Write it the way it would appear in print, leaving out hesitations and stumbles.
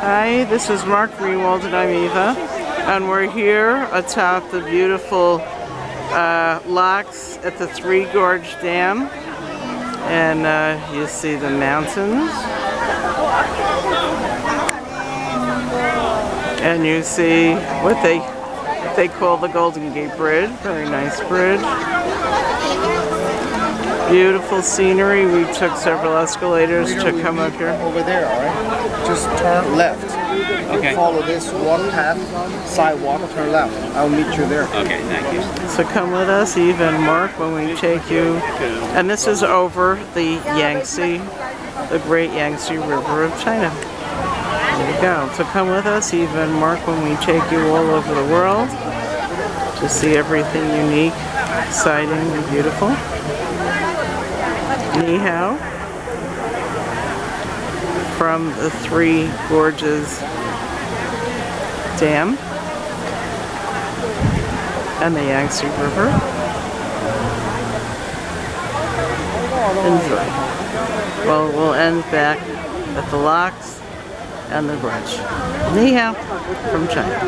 Hi, this is Mark Greenwald and I'm Eva, and we're here atop the beautiful locks at the Three Gorge Dam, and you see the mountains, and you see what they call the Golden Gate Bridge. Very nice bridge. Beautiful scenery. We took several escalators to come up here. Over there, alright? Just turn left. Okay. Follow this walk path, sidewalk, turn left. I'll meet you there. Okay, thank you. So come with us, Eva and Mark, when we take you. And this is over the Yangtze, the great Yangtze River of China. There you go. So come with us, Eva and Mark, when we take you all over the world to see everything unique, exciting, and beautiful. Ni hao from the Three Gorges Dam and the Yangtze River. Enjoy. Well, we'll end back at the locks and the bridge. Ni hao from China.